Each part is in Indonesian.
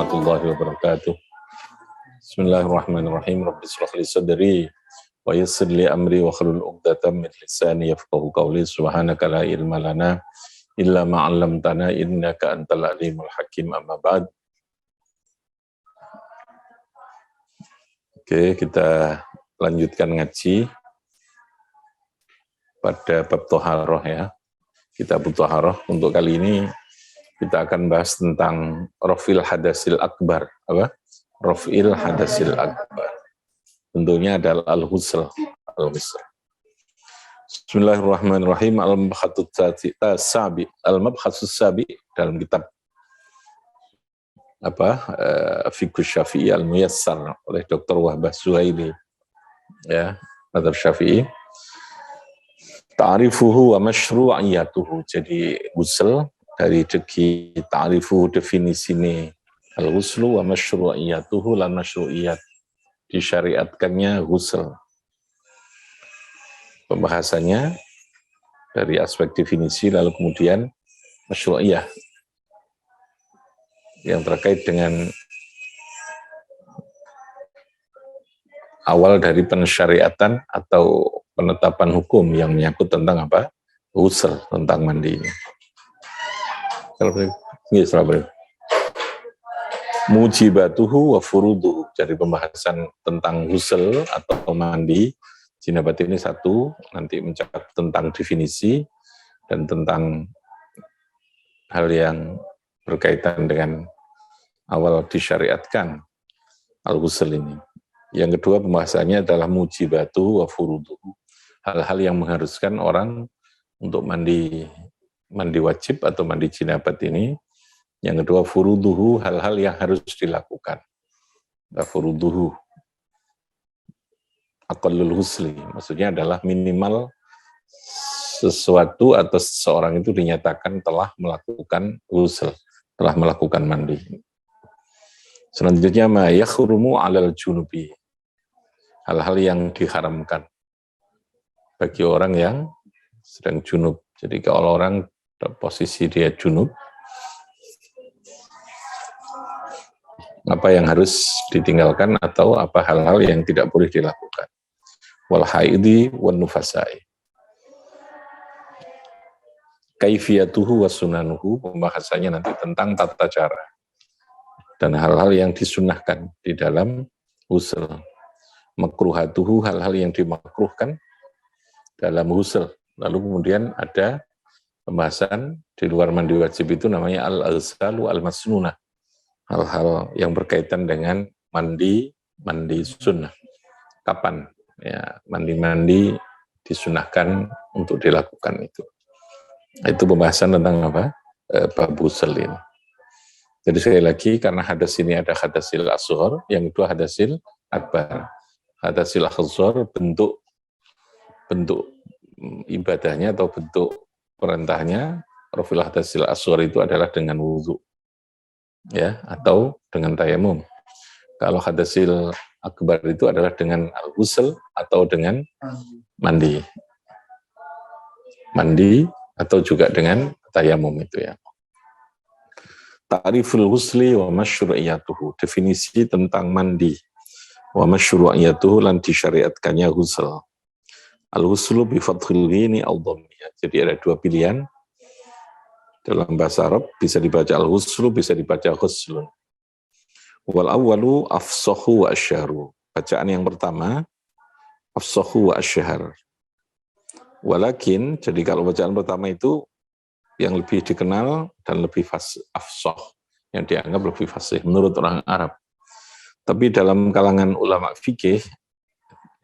warahmatullahi wabarakatuh. Bismillahirrahmanirrahim. Rabbi shrah li sadri wa yassir li amri wa hlul 'uqdatam min lisani yafqahu qawli. Subhanaka la ilma lana illa ma 'allamtana innaka antal alimul hakim. Amma ba'd. Oke, kita lanjutkan ngaji pada bab Thaharah ya. Kitab Thaharah. Untuk kali ini kita akan bahas tentang Raf'il Hadasil Akbar. Apa? Raf'il Hadasil Akbar. Tentunya adalah al-ghusl. Bismillahirrahmanirrahim. Al-Mabhatsus Sabi dalam kitab Fiqh Syafi'i Al-Muyassar oleh Dr. Wahbah Zuhaili ya, Madzhab Syafi'i. Ta'rifuhu wa masyru'iyatuhu. Jadi ghusl dari segi ta'rifuhu definisi ini al-ghuslu wa masyru'iyatuhu lan masyru'iyat disyariatkannya ghusl. Pembahasannya dari aspek definisi lalu kemudian masyru'iyah yang terkait dengan awal dari pensyariatan atau penetapan hukum yang menyangkut tentang apa? Ghusl, tentang mandi. Mujibatuhu wa furuduhu. Jadi pembahasan tentang ghusl atau mandi jinabat ini satu, nanti mencakup tentang definisi dan tentang hal yang berkaitan dengan awal disyariatkan al-ghusl ini. Yang kedua pembahasannya adalah mujibatuhu wa furuduhu. Hal-hal yang mengharuskan orang untuk mandi wajib atau mandi jinabat ini. Yang kedua furuduhu, hal-hal yang harus dilakukan. Furuduhu aqallul husli, maksudnya adalah minimal sesuatu atau seseorang itu dinyatakan telah melakukan ghusl, telah melakukan mandi. Selanjutnya ma yakhrumu 'alal junubi, hal-hal yang diharamkan bagi orang yang sedang junub. Jadi kalau orang posisi dia junub, apa yang harus ditinggalkan atau apa hal-hal yang tidak boleh dilakukan. Wal haidi wan nufasai. Kaifiyatuhu wa sunanuhu, pembahasannya nanti tentang tata cara dan hal-hal yang disunnahkan di dalam ghusl. Makruhatuhu, hal-hal yang dimakruhkan dalam ghusl. Lalu kemudian ada pembahasan di luar mandi wajib itu namanya al-aghsalu al-masnunah. Hal-hal yang berkaitan dengan mandi sunnah. Kapan ya mandi disunahkan untuk dilakukan itu. Itu pembahasan tentang apa? Bab ghusl ini. Jadi sekali lagi karena hadas ini ada hadasil asghar, yang kedua hadasil akbar. Hadasil asghar bentuk ibadahnya atau bentuk perintahnya raf'il hadasil asghar itu adalah dengan wudu. Ya, atau dengan tayamum. Kalau hadasil akbar itu adalah dengan al-ghusl atau dengan mandi. Mandi atau juga dengan tayamum itu ya. Ta'riful ghusli wa masyru'iyatuhu, definisi tentang mandi. Wa masyru'iyatuhu lan disyariatkannya ghusl. Al-ghuslu bi fathil ghini aw dhammiyah. Jadi ada dua pilihan. Dalam bahasa Arab bisa dibaca al-ghuslu, bisa dibaca ghuslun. Wal awwalu afsahu wa asyharu. Bacaan yang pertama afsahu wa asyhar. Walakin, jadi kalau bacaan pertama itu yang lebih dikenal dan lebih afsah, yang dianggap lebih fasih menurut orang Arab. Tapi dalam kalangan ulama fikih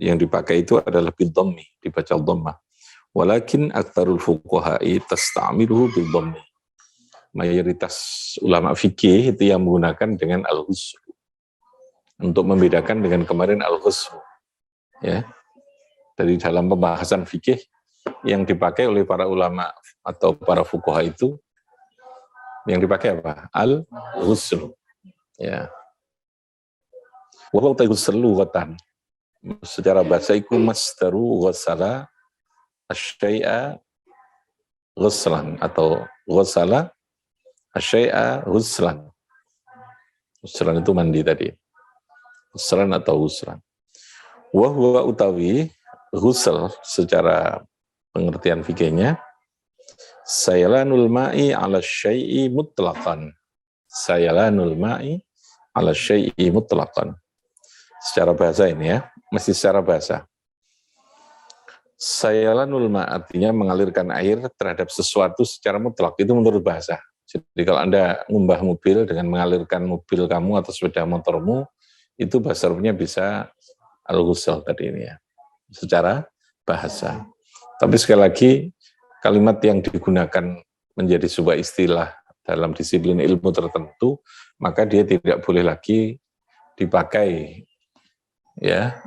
yang dipakai itu adalah bil dhammi, dibaca dhammah. Walakin aktsarul fuqaha'i tasta'miluhu bil dhammi. Mayoritas ulama fikih itu yang menggunakan dengan al-ghusl. Untuk membedakan dengan kemarin al-ghusl. Ya. Dari dalam pembahasan fikih yang dipakai oleh para ulama atau para fuqaha itu yang dipakai apa? Al-ghusl. Ya. Wa huwa ghusl lughatan. Secara bahasa itu masdaru ghassala asy-syai'a ghuslan atau ghassala asyai'a ghuslan. Husran itu mandi tadi. Husran atau husran. Wa huwa utawi ghusl secara pengertian fikihnya sayalanul ma'i 'ala syai'i mutlaqan. Sayalanul ma'i 'ala syai'i mutlaqan. Secara bahasa ini ya, mesti secara bahasa. Sayalanul ma' artinya mengalirkan air terhadap sesuatu secara mutlak, itu menurut bahasa. Jadi kalau Anda ngumbah mobil dengan mengalirkan mobil kamu atau sepeda motormu, itu bahasa Arabnya bisa al-ghusl tadi ini ya, secara bahasa. Tapi sekali lagi, kalimat yang digunakan menjadi sebuah istilah dalam disiplin ilmu tertentu, maka dia tidak boleh lagi dipakai ya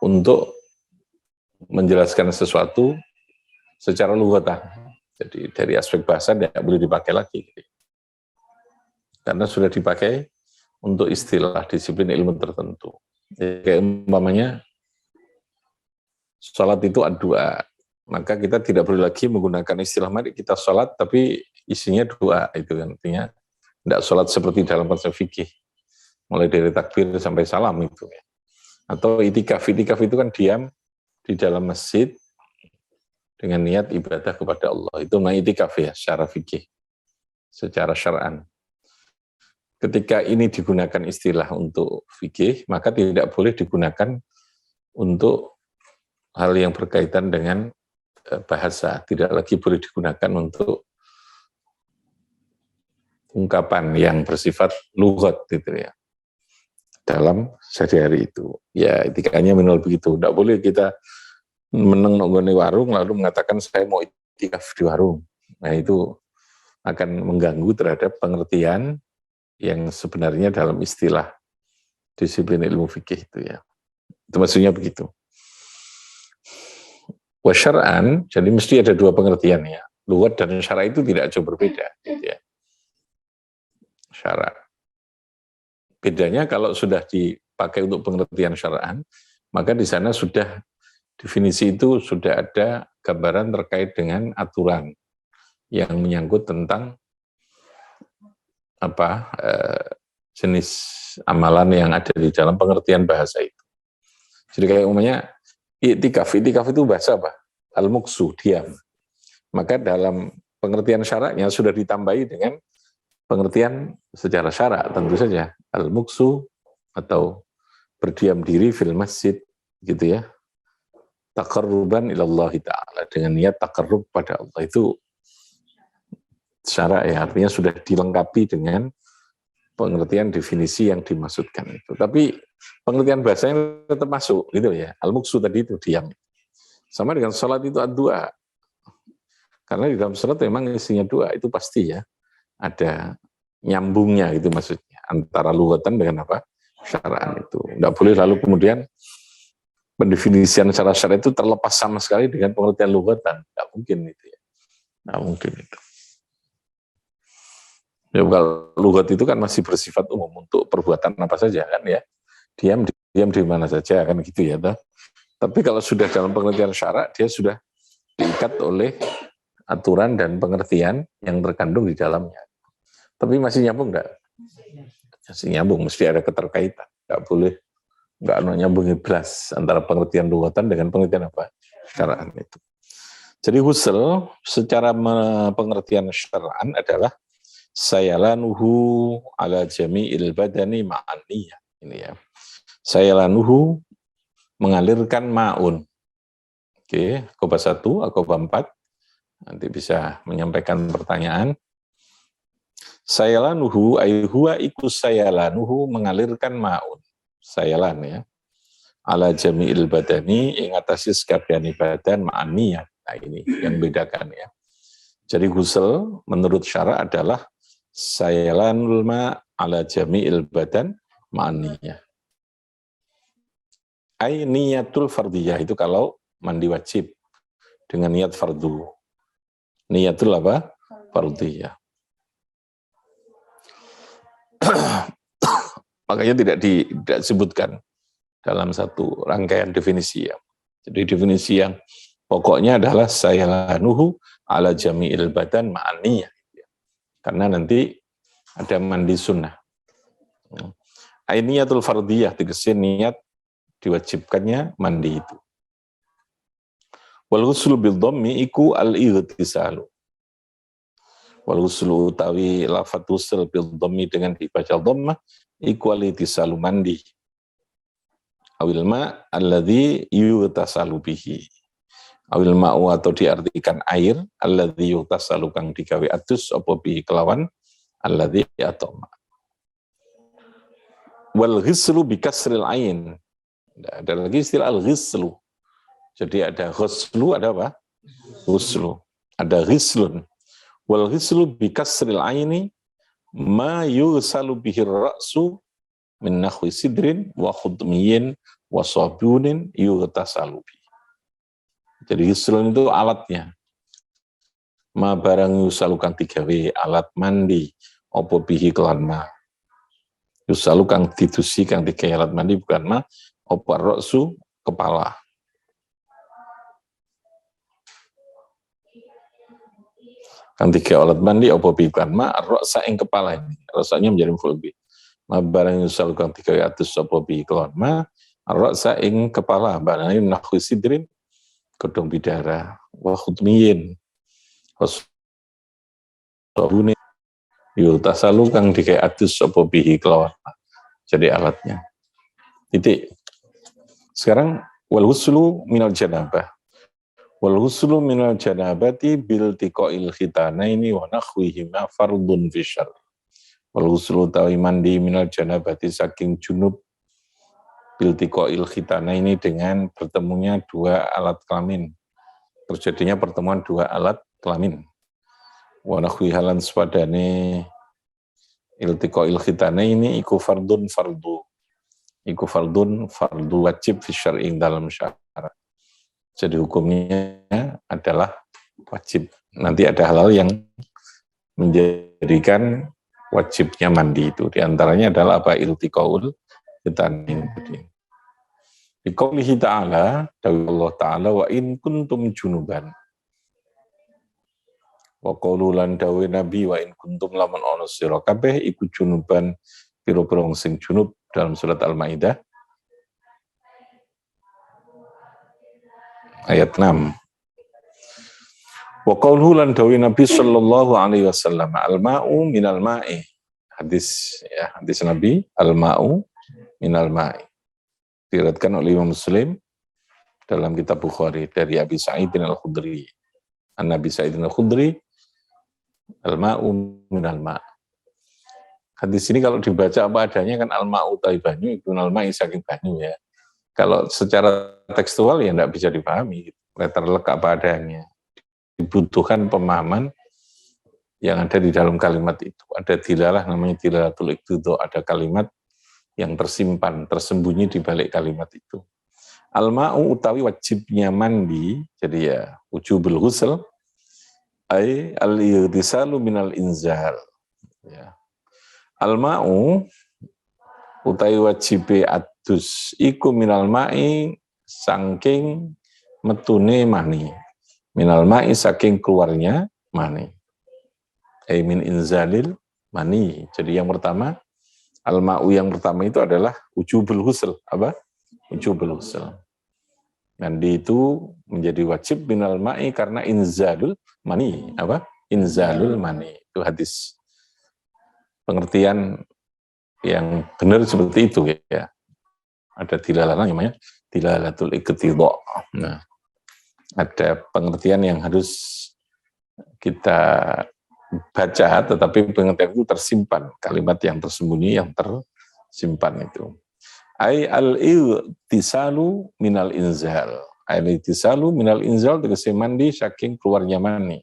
untuk menjelaskan sesuatu secara lughatan. Jadi dari aspek bahasa tidak boleh dipakai lagi. Karena sudah dipakai untuk istilah disiplin ilmu tertentu. Kayak umpamanya, sholat itu ad-du'a. Maka kita tidak boleh lagi menggunakan istilah mari kita sholat, tapi isinya doa. Itu kan artinya tidak sholat seperti dalam konsep fikih. Mulai dari takbir sampai salam itu. Atau itikaf. Itikaf itu kan diam di dalam masjid dengan niat ibadah kepada Allah. Itu namanya itikaf ya, secara fikih, secara syar'an. Ketika ini digunakan istilah untuk fikih, maka tidak boleh digunakan untuk hal yang berkaitan dengan bahasa. Tidak lagi boleh digunakan untuk ungkapan yang bersifat lughat gitu ya. Dalam sehari-hari itu. Ya, etikanya minimal begitu. Tidak boleh kita meneng nonggone warung lalu mengatakan saya mau itikaf di warung. Nah, itu akan mengganggu terhadap pengertian yang sebenarnya dalam istilah disiplin ilmu fikih itu ya. Itu maksudnya begitu. Wa syar'an, jadi mesti ada dua pengertian ya. Lughat dan syara itu tidak jauh berbeda gitu ya. Syara. Bedanya kalau sudah dipakai untuk pengertian syar'an, maka di sana sudah definisi itu sudah ada gambaran terkait dengan aturan yang menyangkut tentang jenis amalan yang ada di dalam pengertian bahasa itu. Jadi kayak umumnya iktikaf itu bahasa apa? Al-muqsu, diam. Maka dalam pengertian syaraknya sudah ditambahi dengan pengertian secara syarak tentu saja al-muqsu atau berdiam diri fil masjid gitu ya. Taqarruban ilallahi ta'ala, dengan niat taqarrub pada Allah, itu syarak ya, artinya sudah dilengkapi dengan pengertian definisi yang dimaksudkan itu. Tapi pengertian bahasanya tetap masuk gitu ya. Al-muqsu tadi itu diam. Sama dengan sholat itu ad-du'a. Karena di dalam sholat memang isinya doa, itu pasti ya. Ada nyambungnya gitu maksudnya. Antara lughatan dengan apa? Syara'an itu. Enggak boleh lalu kemudian pendefinisian secara syar'i itu terlepas sama sekali dengan pengertian lughatan. Enggak mungkin itu ya. Enggak mungkin itu. Ya, kalau lughat itu kan masih bersifat umum untuk perbuatan apa saja kan ya. Diam di mana saja kan gitu ya. Tapi kalau sudah dalam pengertian syarak, dia sudah diikat oleh aturan dan pengertian yang terkandung di dalamnya. Tapi masih nyambung enggak? Masih nyambung, mesti ada keterkaitan. Enggak boleh enggak nyambung iblas antara pengertian lughatan dengan pengertian apa? Syara'an itu. Jadi ghusl secara pengertian syara'an adalah sayalanuhu ala jami'il badani ma'aniyah. Ini ya. Sayalanuhu mengalirkan ma'un. Oke, Aqobah 1, Aqobah 4. Nanti bisa menyampaikan pertanyaan. Sayalanuhu ay huwa ikus sayalanuhu mengalirkan ma'un. Sayalan ya. Ala jami'il badani ing atase sakabehane badan ma'aniyah. Nah ini yang bedakan ya. Jadi ghusl menurut syara adalah sayalanul ma ala jami'il badan ma'aniyah. Ai niyatul fardiyah itu kalau mandi wajib dengan niat fardu. Niyatul apa? Fardiyah. Makanya tidak disebutkan dalam satu rangkaian definisi ya. Jadi definisi yang pokoknya adalah sayalanuhu ala jami'il badan ma'aniyah. Karena nanti ada mandi sunnah. Ainiyatul fardiyah, tegese niat diwajibkannya mandi itu. Wal ghuslu bil dhammi iku al-ightisalu. Wal ghuslu utawi lafadz ghusl bil dhammi dengan dibaca dhammah iku al-ightisalu mandi. Awil ma alladzi yughtasalu bihi. Awil ma'u atau diartikan air alladzi yughtasalu kang digawe adus apa bihi kelawan alladzi atau ma. Wal ghuslu bi kasril ain. Ada lagi istilah al-ghuslu. Jadi ada ghuslu, ada apa? Ghuslu. Ada ghislun. Wal ghuslu bi kasril aini ma yughsalu bihi ar-ra'su min nahwi sidrin wa khudmiyin wa sabunin yughtasalu bihi. Jadi ghislun itu alatnya. Ma barang yusalu kang digawe alat mandi apa bihi kelan ma. Yusalu kang ditusi kang digawe alat mandi bukan ma apa ar-ra'su kepala. Kang tiga alat mandi apa bukan ma ar-ra'sa ing kepala ini. Rasanya menjadi maf'ul bih. Ma barang yusal kang tiga atus apa bi kelon ma ar-ra'sa ing kepala barang nahwi sidrin godhong bidara wa khutmiyin wasabune yutasalu kang tiga atus apa bi kelon. Jadi alatnya. Titik. Sekarang wal ghuslu minal janabah. Wal ghuslu minal janabati bil tiqail khitanaini wa nahwihima fardun fi syar'i. Wal ghuslu tawi mandi minal janabati saking junub bil tiqail khitanaini dengan bertemunya dua alat kelamin. Terjadinya pertemuan dua alat kelamin. Wa nahwihalan swadane iltiqail khitanaini iku fardun fardu. Iku fardun fardu wajib fi syar'i dalam syara'. Jadi hukumnya adalah wajib. Nanti ada hal-hal yang menjadikan wajibnya mandi itu. Di antaranya adalah apa? Iltiqaul khitanin. Di qoulihi ta'ala, dawuh Allah Ta'ala, wa in kuntum junuban. Wa qaulu lan dawuh Nabi, wa in kuntum lamun ana sira kabeh iku junuban pira-pira sing junub dalam surat Al-Maidah ayat 6. Wa qauluhu lan dawuh Nabi sallallahu alaihi wasallam, al-ma'u minal ma'i. Hadis Nabi, al-ma'u minal ma'i. Diriwayatkan oleh Imam Muslim dalam kitab Bukhari dari Abi Sa'id al-Khudri. An-Nabi Sa'id al-Khudri, al-ma'u minal ma'. Hadis ini kalau dibaca apa adanya kan al-ma'u tawi banyu, minal ma'i saking banyu ya. Kalau secara tekstual ya tidak bisa dipahami, terlek apa adanya. Dibutuhkan pemahaman yang ada di dalam kalimat itu. Ada dilalah namanya dilalatul iqtidha, ada kalimat yang tersimpan, tersembunyi di balik kalimat itu. Al-ma'u utawi wajibnya mandi, jadi ya wujubul ghusl, ay al-ightisalu minal inzal. Ya. Al-ma'u utawi wajibe adus iku minal ma'i saking metune mani. Minal ma'i saking keluarnya mani. Ay min inzalil mani. Jadi yang pertama, al-ma'u yang pertama itu adalah wujubul ghusl. Apa? Wujubul ghusl. Mandi itu menjadi wajib minal ma'i karena inzalul mani. Apa? Inzalul mani. Itu hadis. Pengertian yang benar seperti itu ya. Ada dilalah namanya dilalatul iqtidha. Nah, ada pengertian yang harus kita baca, tetapi pengertian itu tersimpan, kalimat yang tersembunyi yang tersimpan itu. Ai al-ightisalu minal inzal. Al-ightisalu minal inzal tegese mandi saking keluarnya mani.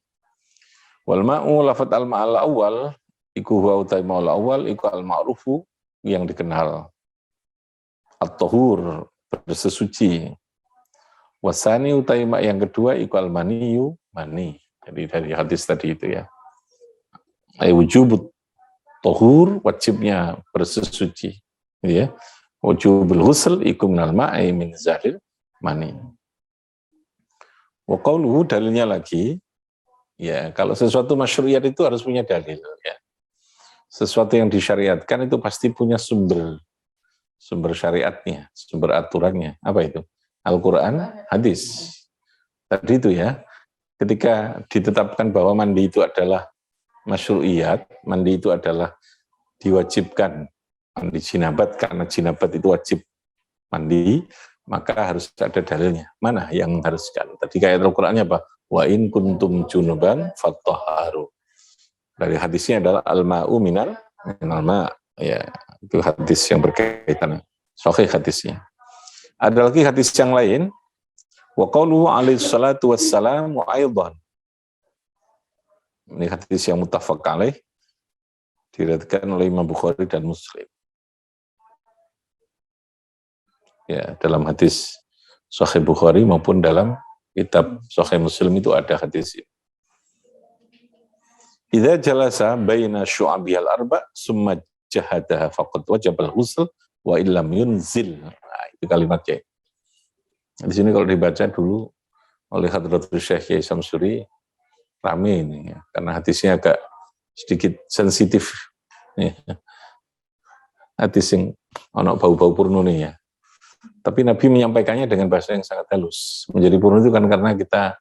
Wal ma'u lafat al-ma'al awal iku huwa utai ma'al awal iku al-ma'rufu yang dikenal. At-tahur bersesuci. Wasani utai ma' yang kedua iku al-maniyu mani. Jadi dari hadis tadi itu ya. Ai wujubut tahur, wajibnya bersesuci. Ya. Wujubul ghusl iku minal ma'i min zalil mani. Wa qauluhu dalilnya lagi, ya kalau sesuatu masyru'iyat itu harus punya dalil ya. Sesuatu yang disyariatkan itu pasti punya sumber syariatnya, sumber aturannya. Apa itu? Al-Quran, hadis. Tadi itu ya, ketika ditetapkan bahwa mandi itu adalah masyru'iyat, mandi itu adalah diwajibkan, mandi jinabat, karena jinabat itu wajib mandi, maka harus ada dalilnya. Mana yang mengharuskan? Tadi kayak Al-Qurannya apa? Wa in kuntum junuban fattaharu. Dari hadisnya adalah al-ma'u minal ma. Ya, itu hadis yang berkaitan. Sahih hadisnya. Ada lagi hadis yang lain. Wa qauluhu alaihi salatu wassalam wa aidan. Ini hadis yang muttafaq alaih, diriwayatkan oleh Imam Bukhari dan Muslim. Ya, dalam hadis Sahih Bukhari maupun dalam kitab Sahih Muslim itu ada hadis ini. Idza jalasa baina syu'abihal arba summa jahadaha faqad wajabal ghusl wa illam yunzil. Nah, itu kalimatnya. Di sini kalau dibaca dulu oleh Hadratul Syekh Kiai Samsuri rame ini ya, karena hadisnya agak sedikit sensitif. Ya. Hadis yang ono bau-bau purno nih ya. Tapi Nabi menyampaikannya dengan bahasa yang sangat halus. Menjadi purno itu kan karena kita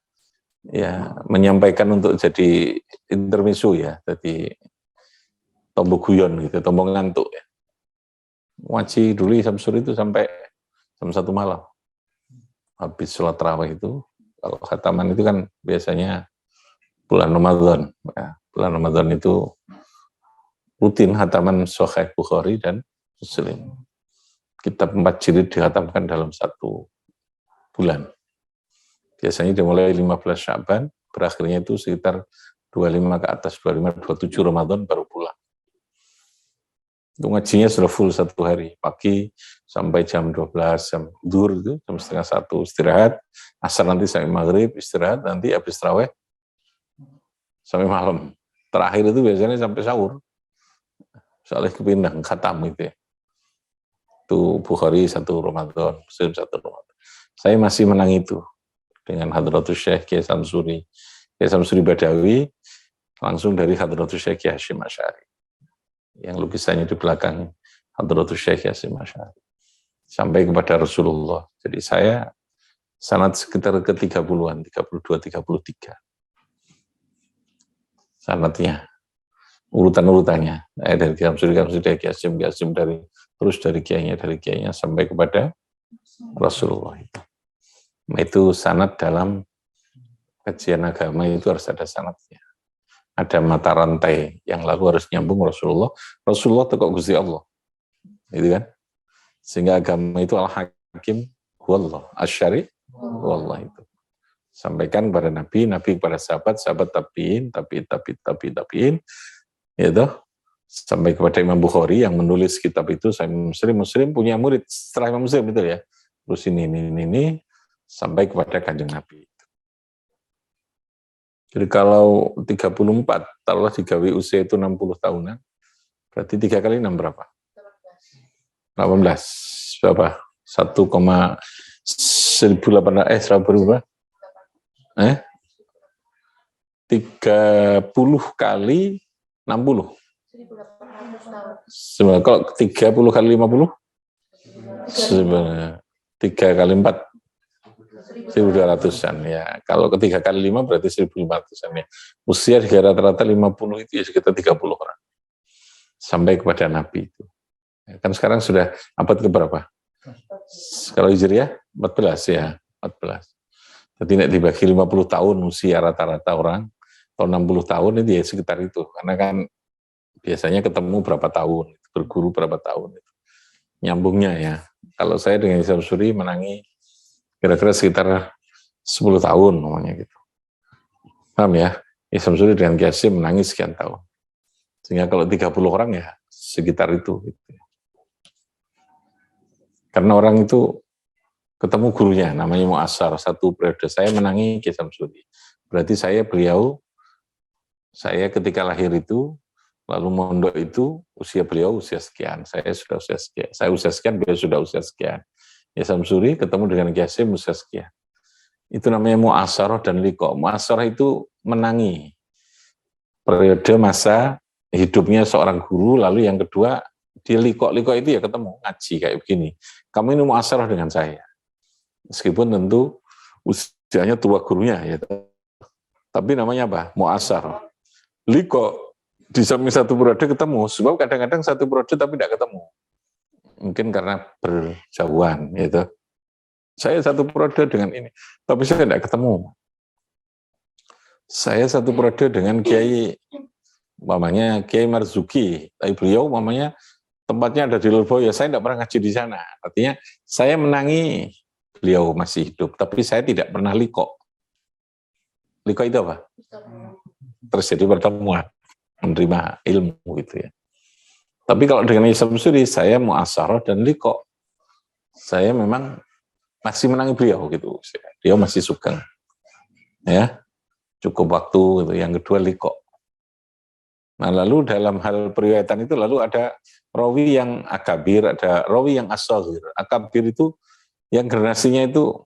ya menyampaikan untuk jadi intermezzo ya, jadi tombol guyon gitu, tombol ngantuk ya. Ngaji dulu Samsuri itu sampai jam 1 malam. Habis sholat tarawih itu, kalau khataman itu kan biasanya bulan Ramadan. Ya, bulan Ramadan itu rutin khataman Sahih Bukhari dan Muslim. Kitab 4 jilid dikhatamkan dalam 1 bulan. Biasanya dimulai 15 Sya'ban, berakhirnya itu sekitar 25 ke atas, 25, 27 Ramadan baru pulang. Itu ngajinya sudah full 1 hari, pagi sampai jam 12, jam zuhur itu, jam setengah 1 istirahat, asar nanti sampai maghrib istirahat, nanti habis tarawih sampai malam. Terakhir itu biasanya sampai sahur. Soalnya kepindah, khatam gitu ya. Itu Bukhari 1 Ramadan, Muslim 1 Ramadan. Saya masih menang itu dengan Hadratul Syekh Kiai Samsuri. Kiai Samsuri Badawi langsung dari Hadratul Syekh Kiai Hasyim Asy'ari. Yang lukisannya di belakang Hadratul Syekh Hasyim Asy'ari. Sampai kepada Rasulullah. Jadi saya sanad sekitar ke-30-an, 32, 33. Sanadnya. Urutan-urutannya. Dari Kiai Samsuri, dari Kiai Hasyim, dari terus dari kiainya sampai kepada Rasulullah itu. Nah, itu sanad dalam kajian agama itu harus ada sanadnya. Ada mata rantai yang lalu harus nyambung Rasulullah tekok Gusti Allah. Gitu kan? Sehingga agama itu al-hakim huwallah, asy-syari huwallah itu. Sampaikan kepada Nabi kepada sahabat tabi'in, gitu. Sampai kepada Imam Bukhari yang menulis kitab itu, Muslim punya murid setelah Imam Muslim itu ya. Terus ini sampai kepada Kanjeng Nabi. Jadi kalau 34, taruhlah digawe usia itu 60 tahunan, berarti 3 kali 6 berapa? 18. Berapa? 1,1800 berapa? 30 kali 60. Sebenarnya kalau 30 kali 50? Sebenarnya 3 kali 4? 1.200-an ya. Kalau ketiga kali 5 berarti 1.500-an ya. Usia rata-rata 50 itu ya sekitar 30 orang. Sampai kepada Nabi itu. Kan sekarang sudah abad keberapa? Kalau Hijriah 14 ya, 14. Jadi nek dibagi 50 tahun usia rata-rata orang, atau 60 tahun itu ya sekitar itu. Karena kan biasanya ketemu berapa tahun, berguru berapa tahun. Nyambungnya ya. Kalau saya dengan Samsuri menangi kira-kira sekitar 10 tahun namanya gitu. Paham ya? Samsuri dengan Kiai Hasyim menangis sekian tahun. Sehingga kalau 30 orang ya sekitar itu. Gitu. Karena orang itu ketemu gurunya, namanya Mu'assar, 1 periode. Saya menangi Kiai Samsuri. Berarti saya ketika lahir itu, lalu mondok itu, usia beliau usia sekian. Saya sudah usia sekian. Saya usia sekian, beliau sudah usia sekian. Ya Samsuri ketemu dengan Kiai Hasyim usia sekian. Itu namanya mu'asyarah dan liqa. Mu'asyarah itu menangi periode masa hidupnya seorang guru, lalu yang kedua dia liko-liko itu ya ketemu ngaji kayak begini. Kamu ini muasarah dengan saya, meskipun tentu usianya tua gurunya ya, tapi namanya apa? Muasarah. Liko di samping satu periode ketemu, sebab kadang-kadang satu periode tapi tidak ketemu, mungkin karena berjauhan gitu. Saya satu periode dengan ini, tapi saya tidak ketemu. Saya satu periode dengan Kiai, mamanya Kiai Marzuki, tapi beliau mamanya tempatnya ada di Lurboyo, saya tidak pernah ngaji di sana. Artinya saya menangi beliau masih hidup, tapi saya tidak pernah liko. Liko itu apa? Terjadi pertemuan, menerima ilmu gitu ya. Tapi kalau dengan Islam Suri, saya muasarah dan liko. Saya memang masih menangi beliau gitu. Dia masih sugeng. Ya. Cukup waktu gitu. Yang kedua liko. Nah, lalu dalam hal periwayatan itu lalu ada rawi yang akabir, ada rawi yang as-saghir. Akabir itu yang generasinya itu,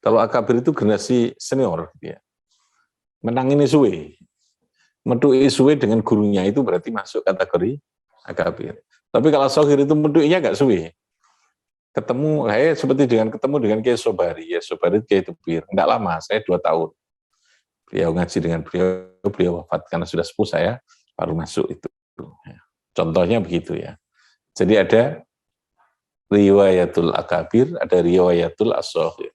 kalau akabir itu generasi senior ya. Menang ini suwe. Metu'i suwe dengan gurunya itu berarti masuk kategori akabir. Tapi kalau saghir itu metu'inya enggak suwe. Ketemu, seperti ketemu dengan Kiai Sobari. Ya, Sobari Kiai Tubir. Enggak lama, saya 2 tahun. Beliau ngaji dengan beliau wafat karena sudah sepuh, saya baru masuk itu. Contohnya begitu ya. Jadi ada riwayatul akabir, ada riwayatul as-saghir.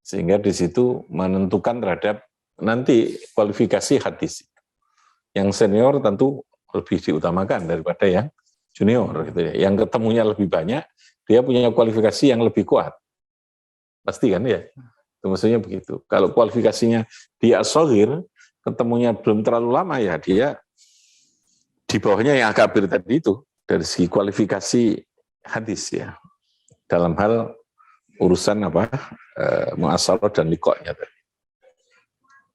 Sehingga di situ menentukan terhadap nanti kualifikasi hadis. Yang senior tentu lebih diutamakan daripada yang junior gitu ya. Yang ketemunya lebih banyak, dia punya kualifikasi yang lebih kuat. Pasti kan ya? Itu maksudnya begitu. Kalau kualifikasinya dia as-saghir, ketemunya belum terlalu lama ya, dia di bawahnya yang akabir tadi itu, dari segi kualifikasi hadis ya. Dalam hal urusan muasarah dan liqa'nya tadi.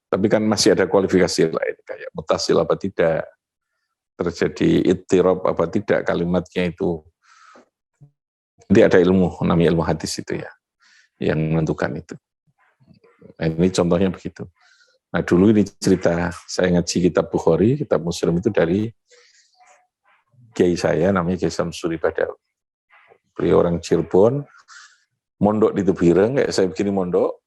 Tapi kan masih ada kualifikasi lain, kayak mutasil apa tidak, terjadi ittirab apa tidak kalimatnya itu. Jadi ada ilmu, namanya ilmu hadis itu ya, yang menentukan itu. Nah, ini contohnya begitu. Nah, dulu ini cerita, saya ngaji kitab Bukhari, kitab Muslim itu dari kiai saya, namanya Kiai Samsuri Badawi. Beliau orang Cirebon, mondok di Tubireng, kayak saya begini mondok,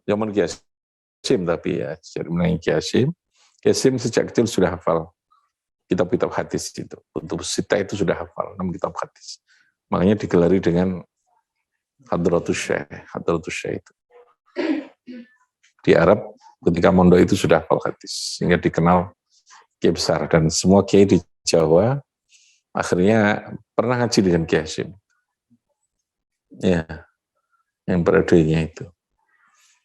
zaman Kiai Hasim tapi ya, jadi menangi Kiai Hasim. Kiai Hasim sejak kecil sudah hafal kitab-kitab hadis itu. Untuk Sita itu sudah hafal 6 kitab hadis. Makanya digelari dengan Hadratus Syekh itu. Di Arab ketika mondok itu sudah hafal hadis, sehingga dikenal kiai besar, dan semua kiai di Jawa akhirnya pernah ngaji dengan Kiai Hasim. Ya, yang periodenya itu.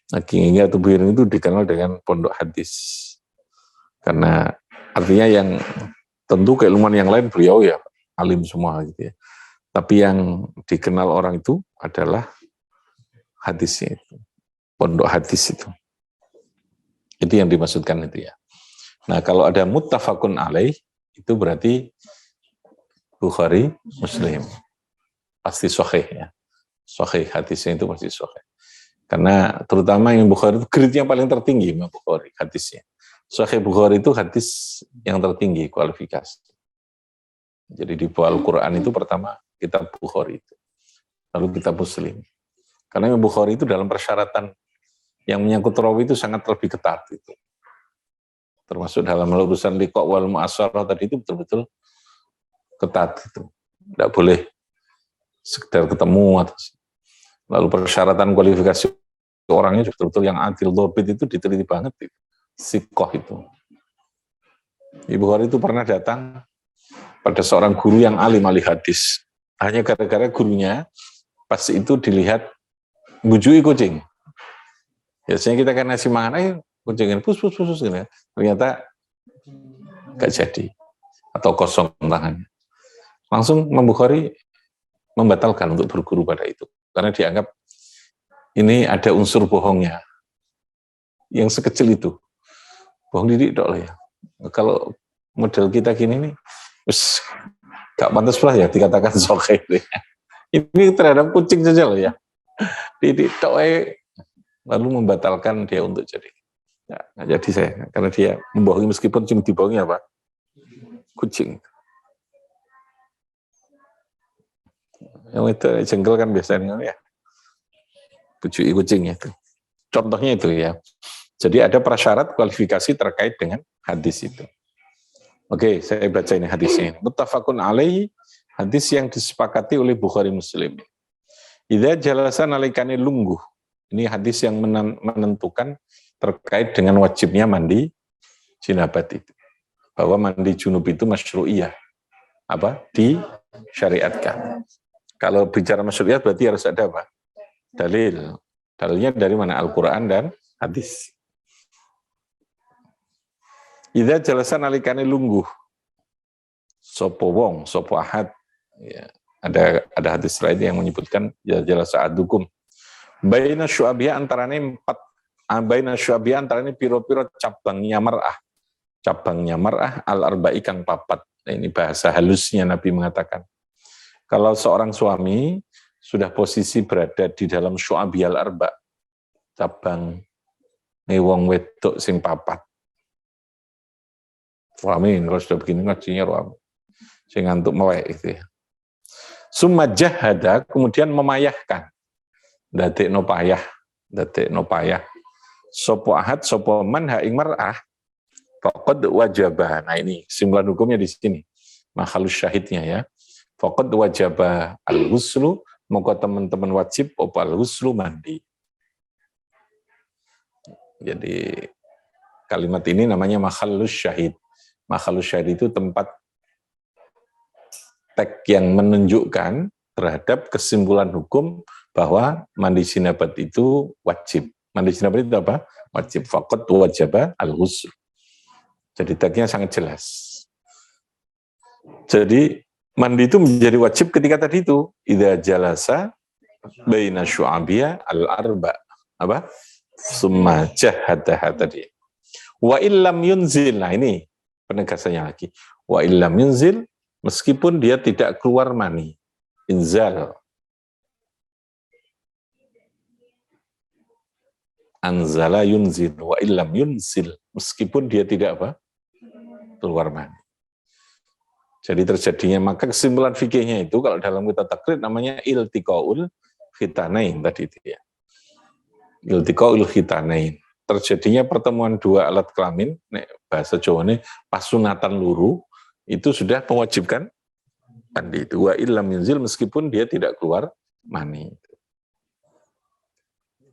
Nah, Hingga Tubireng itu dikenal dengan pondok hadis. Karena artinya yang tentu keilmuan yang lain beliau ya alim semua gitu ya. Tapi yang dikenal orang itu adalah hadisnya itu. Pondok hadis itu. Itu yang dimaksudkan itu ya. Nah, kalau ada muttafaqun alaih, itu berarti Bukhari, Muslim. Pasti sahih ya. Sahih, hadisnya itu pasti sahih. Karena terutama yang Bukhari itu grade-nya paling tertinggi, Imam Bukhari, hadisnya. Sahih Bukhari itu hadis yang tertinggi kualifikasi. Jadi di bawah Al-Quran itu pertama kitab Bukhari itu. Lalu kitab Muslim. Karena Imam Bukhari itu dalam persyaratan yang menyangkut rawi itu sangat lebih ketat itu. Termasuk dalam urusan liqa' wal mu'asarah tadi itu betul-betul ketat itu. Tidak boleh sekedar ketemu. Lalu persyaratan kualifikasi orangnya betul-betul yang adil dhobit itu diteliti banget itu. Siqah itu. Ibu Bukhari itu pernah datang pada seorang guru yang alim ahli hadis. Hanya gara-gara gurunya pas itu dilihat bujui kucing. Biasanya kita kan ngasih makan, ayo kucingin pus gitu. Ternyata nggak jadi atau kosong tangannya. Langsung Imam Bukhari membatalkan untuk berguru pada itu karena dianggap ini ada unsur bohongnya yang sekecil itu. Bohong didik dok lah ya. Kalau model kita gini nih, wis gak pantas pula ya dikatakan sokeh. Ini terhadap kucing saja loh ya. Didik dok lalu membatalkan dia untuk jadi. Ya, jadi saya, karena dia membohongi meskipun cuma dibohongi apa? Kucing. Yang itu jengkel kan biasanya ya. Bujui kucing itu. Contohnya itu ya. Jadi ada prasyarat kualifikasi terkait dengan hadis itu. Oke, saya baca ini hadisnya. Muttafaqun alaihi, hadis yang disepakati oleh Bukhari Muslim. Idza jalasa nalikane lungguh. Ini hadis yang menentukan terkait dengan wajibnya mandi jinabat itu. Bahwa mandi junub itu masyru'iyah. Apa? Disyariatkan. Kalau bicara masyru'iyah berarti harus ada apa? Dalil. Dalilnya dari mana? Al-Quran dan hadis. Idza jalasa nalikane lungguh. Sopo wong, sopo ahad. Ya, ada hadis lain yang menyebutkan ya jalasa adukum. Baina syu'abiyah antarane 4. Baina syu'abiyah antarane piro-piro cabangnya mar'ah. Cabangnya mar'ah al-arba'i kang 4. Nah, ini bahasa halusnya Nabi mengatakan. Kalau seorang suami sudah posisi berada di dalam syu'abiyah al-arba', cabang wong wedok sing 4. Suami kalau sudah begini ngajinya ruam. Sing ngantuk melek itu ya. Summa jahada, kemudian memayahkan. Dadekno payah. Sopo ahad, sopo man ha ing mar'ah. Faqad wajabah. Nah ini kesimpulan hukumnya di sini. Makhalus syahidnya ya. Faqad wajabah al-ghuslu, maka teman-teman wajib apa al-ghuslu mandi. Jadi kalimat ini namanya makhalus syahid. Makhalus syahid itu tempat teks yang menunjukkan terhadap kesimpulan hukum bahwa mandi jinabat itu wajib. Mandi jinabat itu apa? Wajib. Faqad wajaba al-ghusl. Jadi teksnya sangat jelas. Jadi mandi itu menjadi wajib ketika tadi itu idza jalasa baina syu'abiyah al-arba. Apa? Summa jahadaha tadi. Wa illam yunzil. Nah ini penegasannya lagi. Wa illam yunzil, meskipun dia tidak keluar mani. Inzal. Anzala yunzil. Wa illam yunzil. Meskipun dia tidak apa? Keluar mani. Jadi terjadinya, maka kesimpulan fikihnya itu, kalau dalam kitab takrib namanya iltiqaul khitanain tadi itu ya. Iltiqaul khitanain. Terjadinya pertemuan dua alat kelamin, bahasa Jawa ini pasunatan luru, itu sudah mewajibkan mandi itu. Wa illam yunzil, meskipun dia tidak keluar mani.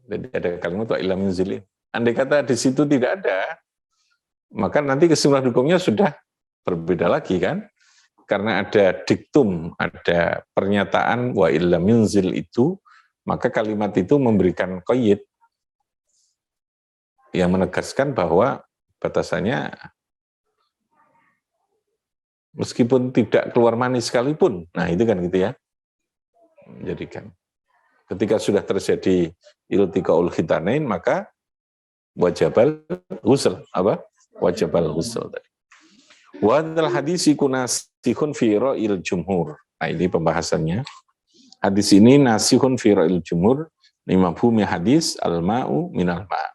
Jadi ada kalimat wa illam yunzil. Andai kata di situ tidak ada, maka nanti kesimpulan hukumnya sudah berbeda lagi kan? Karena ada diktum, ada pernyataan wa illam yunzil itu, maka kalimat itu memberikan qayyid yang menegaskan bahwa batasannya meskipun tidak keluar mani sekalipun. Nah itu kan gitu ya. Jadi kan ketika sudah terjadi iltiqaul khitanain, maka wajabal ghusl. Apa? Wajabal ghusl tadi. Wa dzal hadisi kunasihun fi ra'il jumhur. Nah ini pembahasannya. Hadis ini nasihun fi ra'il jumhur, mafhumi hadis al-ma'u minal ma'.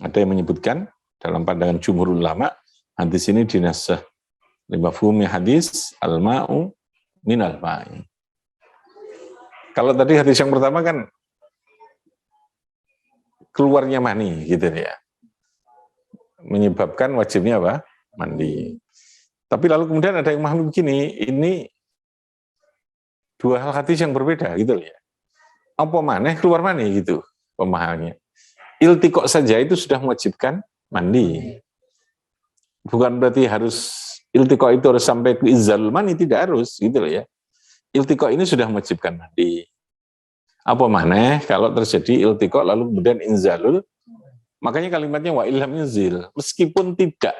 Ada yang menyebutkan dalam pandangan jumhur ulama, hadis ini dinasah mafhumi hadis al-ma'u minal ma'i. Kalau tadi hadis yang pertama kan keluarnya mani gitu ya. Menyebabkan wajibnya apa? Mandi. Tapi lalu kemudian ada yang memahami begini, ini dua hal hadis yang berbeda gitu ya. Apa maneh keluar mani gitu pemahamannya. Iltiqo saja itu sudah mewajibkan mandi. Bukan berarti harus iltiqo itu harus sampai ke izalul mani, tidak harus gitu loh ya. Iltiqo ini sudah mewajibkan mandi. Apa maneh kalau terjadi iltiqo lalu kemudian inzalul, makanya kalimatnya wa ilham yunzil, meskipun tidak.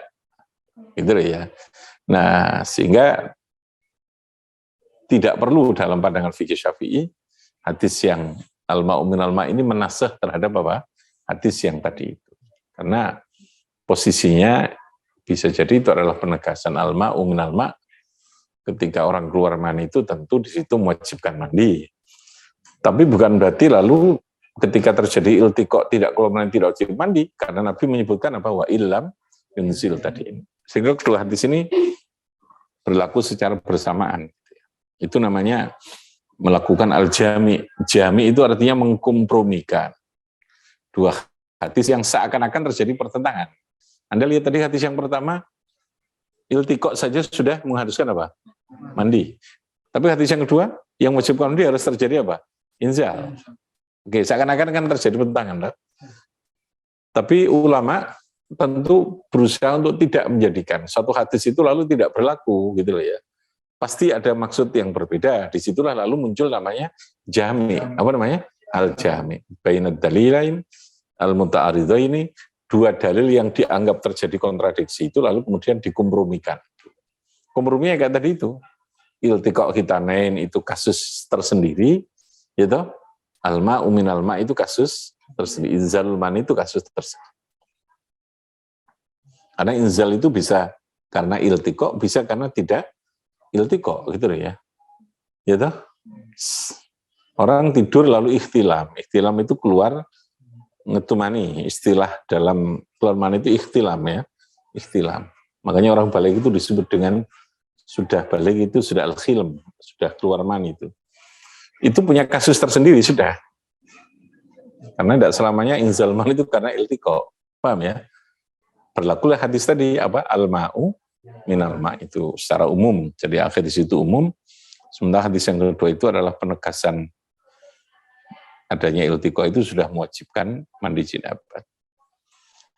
Gitu loh ya. Nah, sehingga tidak perlu dalam pandangan fikih Syafi'i hadis yang al-ma'u minal ma' ini menasah terhadap apa? Hadis yang tadi itu. Karena posisinya bisa jadi itu adalah penegasan al-ma'u minal ma'. Ketika orang keluar mani itu tentu di situ mewajibkan mandi. Tapi bukan berarti lalu ketika terjadi iltiqo tidak keluar mani tidak wajib mandi, karena Nabi menyebutkan apa? Wa illam yunzil tadi ini. Sehingga kedua hadis ini berlaku secara bersamaan. Itu namanya melakukan al-jami. Jami itu artinya mengkompromikan dua hadis yang seakan-akan terjadi pertentangan. Anda lihat tadi hadis yang pertama, iltiqo saja sudah mengharuskan apa? Mandi. Tapi hadis yang kedua, yang wajib mandi harus terjadi apa? Inzal. Oke, seakan-akan kan terjadi pertentangan. Tapi ulama tentu berusaha untuk tidak menjadikan satu hadis itu lalu tidak berlaku gitu loh ya. Pasti ada maksud yang berbeda. Disitulah lalu muncul namanya jami. Apa namanya? Al-jami. Bainad dalilain al-muta'aridhaini, dua dalil yang dianggap terjadi kontradiksi itu lalu kemudian dikompromikan. Komprominya kayak tadi itu. Iltiqa khitanain itu kasus tersendiri, gitu. Al-ma'u minal ma' itu kasus tersendiri. Inzalul mani itu kasus tersendiri. Karena inzal itu bisa karena iltiqo, bisa karena tidak iltiqo, gitu ya. Gitu. Orang tidur lalu ikhtilam. Ikhtilam itu keluar ngetumani. Istilah dalam keluar mani itu ikhtilam ya. Ikhtilam. Makanya orang balik itu disebut dengan sudah balik itu sudah al-khilm, sudah keluar mani itu. Itu punya kasus tersendiri sudah. Karena tidak selamanya inzal mani itu karena iltiqo. Paham ya? Berlakulah hadis tadi apa al-ma'u minal ma' itu secara umum. Jadi akhir di situ umum. Sementara hadis yang kedua itu adalah penegasan adanya iltiqa itu sudah mewajibkan mandi jinabat.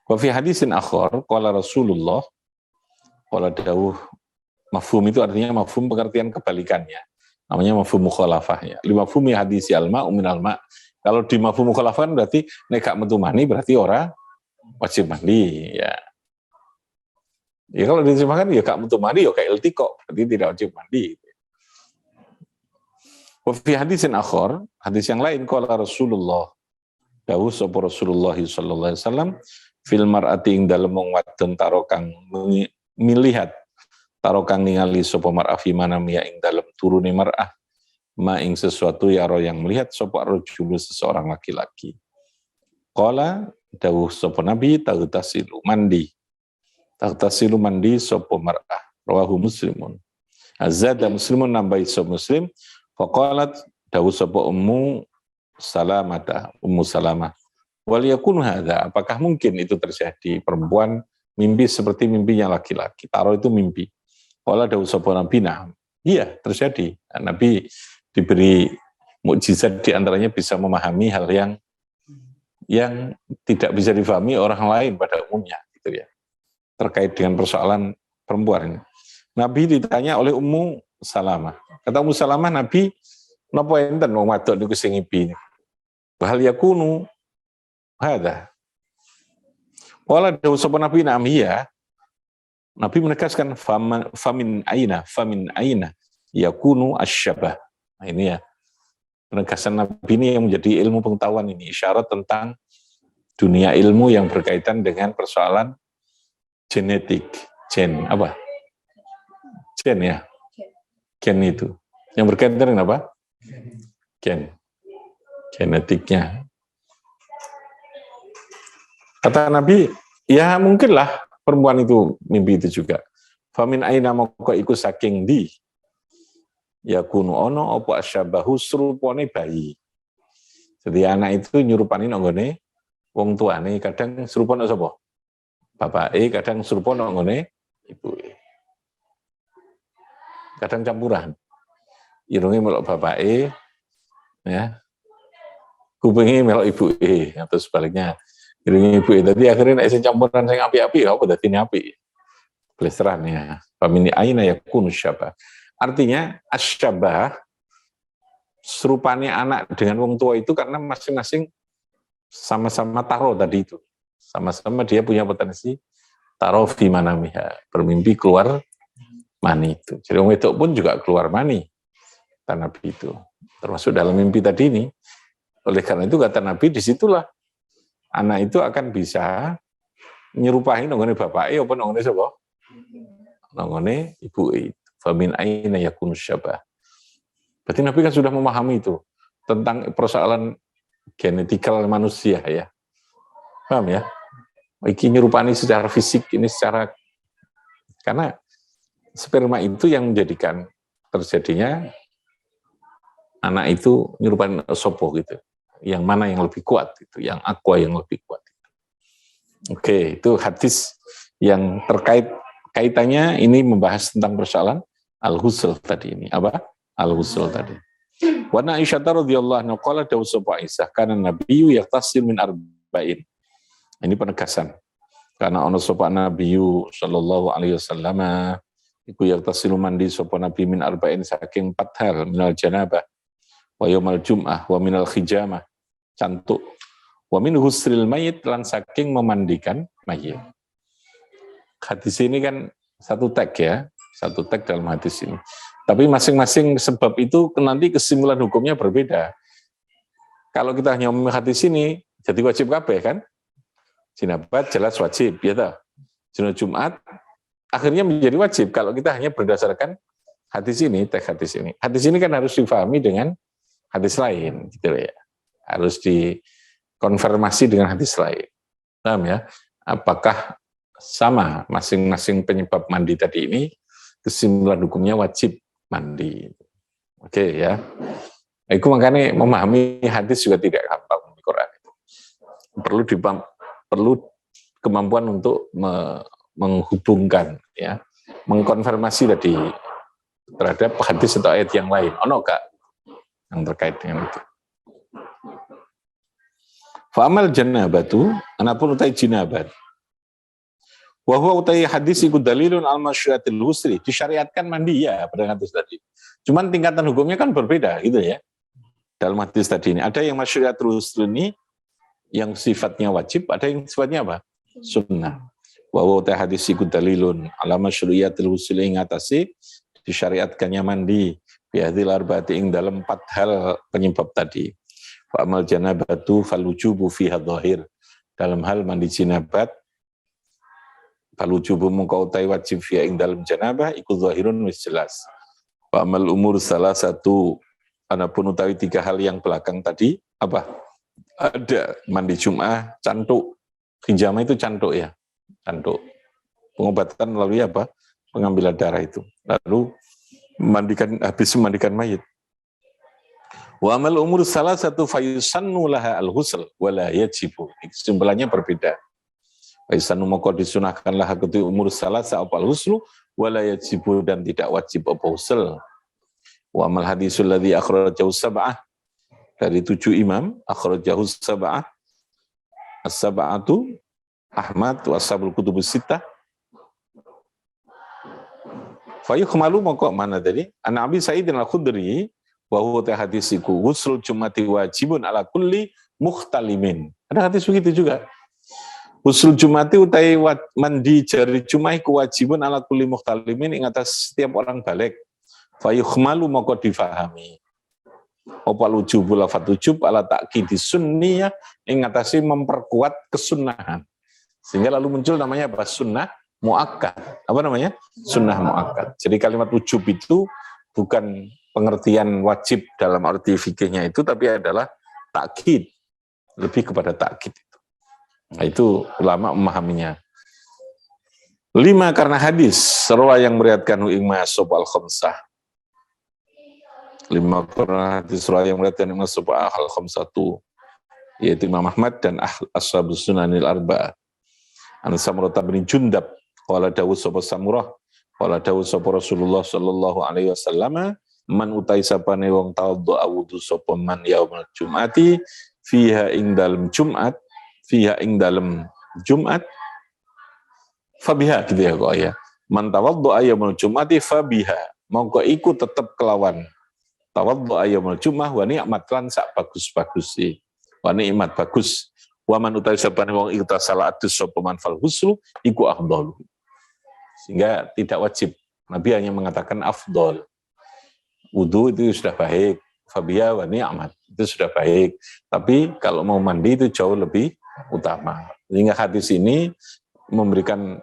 Wa fi hadisin akhar qala Rasulullah qala dawuh mafhum itu artinya mafhum pengertian kebalikannya. Namanya mafhum mukhalafah ya. Li mafhumi hadisi al-ma'u minal ma'. Kalau di mafhum mukhalafah berarti nek gak metu mani berarti ora wajib mandi ya. Ya kalau diterjemahkan ya gak metu mandi ya kayak iltiqa, berarti tidak wajib mandi. Wa fi hadisin akhar, hadis yang lain qala Rasulullah dawuh sapa Rasulullah sallallahu alaihi wasallam fil mar'ati ing dalem wong wadon tarokang milihat tarokang ningali sapa mar'ah fi manam ya ing dalem turune mar'ah ma ing sesuatu ya ro yang melihat sapa rajul seseorang laki-laki. Qala dawuh sapa nabi tagtasilu mandi. Tagtasilu mandi sapa mar'ah rawahu muslimun. Azza muslimun nambahi sapa muslim faqalat dawuh sapa ummu salamah wal yakun hadza, apakah mungkin itu terjadi perempuan mimpi seperti mimpinya laki-laki. Taro itu mimpi. Qala dawuh sapa nabi nah iya terjadi. Nabi diberi mukjizat di antaranya bisa memahami hal yang tidak bisa difahami orang lain pada umumnya gitu ya. Terkait dengan persoalan perempuan ini. Nabi ditanya oleh Ummu Salamah. Kata Ummu Salamah, Nabi napa enten wong wadok niku sing ngipi. Bahal yakunu hadza. Wala dawuh sapa Nabi namiya. Nabi menegaskan famin aina yakunu asyabah. Nah ini ya. Penegasan Nabi ini yang menjadi ilmu pengetahuan ini, isyarat tentang dunia ilmu yang berkaitan dengan persoalan genetik. Gen apa? Gen ya. Gen itu. Yang berkaitan dengan apa? Gen. Genetiknya. Kata Nabi, ya mungkinlah perempuan itu mimpi itu juga. Famin aina moko iku saking di yakunu ono apa asyabahu serupane bayi. Jadi anak itu nyurupani nggone wong tuane, kadang serupane sapa? Bapake, kadang serupane nggone ibuke. Kadang campuran. Irunge melok bapake ya. Kupinge melok ibuke atau sebaliknya. Irunge ibuke. Dadi akhirnya nek sing campuran sing apik-apik apa dadine apik. Plesteran ya. Famini aina yakunu syabah. Artinya asyabah serupane anak dengan wong tua itu karena masing-masing sama-sama taruh tadi itu. Sama-sama dia punya potensi taruh fi manamiha, bermimpi keluar mani itu. Jadi wong wedok pun juga keluar mani kata Nabi itu. Termasuk dalam mimpi tadi ini. Oleh karena itu kata Nabi disitulah anak itu akan bisa nyerupain nongone bapake apa nongone sapa? Nongone ibuke. Famin aina yakunu syabah. Berarti Nabi kan sudah memahami itu tentang persoalan genetikal manusia ya. Paham ya? Iki nyerupani secara fisik, ini secara, karena sperma itu yang menjadikan terjadinya anak itu nyerupani sopo gitu. Yang mana yang lebih kuat itu, yang aqua yang lebih kuat. Oke, itu hadis yang terkait kaitannya ini membahas tentang persoalan al-ghusl tadi ini. Apa? Al-ghusl tadi. Wa Aisyah radhiyallahu anha qala dawu sapa Aisyah kana nabiyyu yaqtasil min arba'in. Ini penegasan. Karena ana sapa nabiyyu sallallahu alaihi wasallam iku yaqtasil mandi sapa nabi min arba'in saking 4 hal, minal janabah wa yaumal jum'ah wa minal khijamah cantuk wa min husril mayit lan saking memandikan mayit. Hadis ini kan satu teks ya, satu teks dalam hadis ini. Tapi masing-masing sebab itu nanti kesimpulan hukumnya berbeda. Kalau kita hanya memilih hadis ini, jadi wajib kabeh kan? Jinabat jelas wajib, ya toh. Junub Jumat akhirnya menjadi wajib kalau kita hanya berdasarkan hadis ini, teks hadis ini. Hadis ini kan harus difahami dengan hadis lain, gitu ya. Harus dikonfirmasi dengan hadis lain. Paham ya? Apakah sama masing-masing penyebab mandi tadi ini, kesimpulan hukumnya wajib mandi. Oke ya. Itu makanya memahami hadis juga tidak gampang di Quran itu. Perlu kemampuan untuk menghubungkan ya, mengkonfirmasi tadi terhadap hadis atau ayat yang lain. Ono enggak yang terkait dengan itu. Fa'amal janabatu, anapun utai jinabat. Wa huwa utai hadis ikut dalilun al-masyriatil husri, disyariatkan mandi ya pada hadis tadi. Cuman tingkatan hukumnya kan berbeda gitu ya. Dalam hadis tadi ini ada yang masyriatul husri ini yang sifatnya wajib, ada yang sifatnya apa? Sunnah. Wa huwa utai hadis ikut dalilun al-masyriatil husri ing atase disyariatkannya mandi bi hadhil arba'ati ing dalam 4 hal penyebab tadi. Fa amal janabatu falujubu fiha dhahir. Dalam hal mandi jinabat falujubu mungkau utai wajib fiha ing dalam janabah iku dhahirun wis jelas. Fa amal umur salah satu anapun utawi 3 hal yang belakang tadi apa? Ada mandi Jum'ah, cantuk. Hijamah itu cantuk ya. Cantuk. Pengobatan melalui apa? Pengambilan darah itu. Lalu habis memandikan mayit. Wa amal umur salah satu fayusannu laha al-husl wala yajibu. Kesimpulannya berbeda. Fayusannu maka disunahkanlah ketu umur salah sa'al huslu wala yajibu dan tidak wajib apa husl. Wa amal hadisul ladzi akhrajahu sab'ah dari 7 imam akhrajahu sab'ah as-sab'atu Ahmad wa ashabul kutubus sittah. Fayukhmalu maka mana tadi? An Abi Sa'id al-Khudri wa huwa hadisiku ghusl jumati wajibun ala kulli mukhtalimin. Ada hadis begitu juga. Ghusl jumati utai mandi jari Jumat wajibun ala kulli mukhtalimin ing atas setiap orang balik. Fayukhmalu maka difahami. Opal ujub lafat ujub ala ta'kidi sunniyah ing atase memperkuat kesunnahan. Sehingga lalu muncul namanya apa? Sunnah muakkad. Apa namanya? Sunnah muakkad. Jadi kalimat ujub itu bukan pengertian wajib dalam arti fikihnya itu, tapi adalah takkid, lebih kepada takkid itu. Nah, itu ulama memahaminya. 5 karena hadis serwa yang meriatkan ing masub al-khamsah. 5 karena hadis serwa yang meriatkan ing masub al-khamsah itu yaitu Imam Ahmad dan ashabus sunanil arba'ah. An Samurah bin Jundab qala dawud sapa Samurah qala dawud sapa Rasulullah sallallahu alaihi wasallam man utai sapane wong tawadhu awudu sapa man yaumul jumati fiha ing dalem Jumat fabiha gitu ya kok ya man tawadhu yaumul jumati fabiha mongko iku tetep kelawan tawadhu yaumul jumah wa ni'mat lan sak bagus-bagus wa nikmat bagus wa man utai sapane wong iktasala adus sapa man fal huslu iku afdalu sehingga tidak wajib. Nabi hanya mengatakan afdal. Wudu itu sudah baik, fabiyah wa ni'mat itu sudah baik. Tapi kalau mau mandi itu jauh lebih utama. Sehingga hadis ini memberikan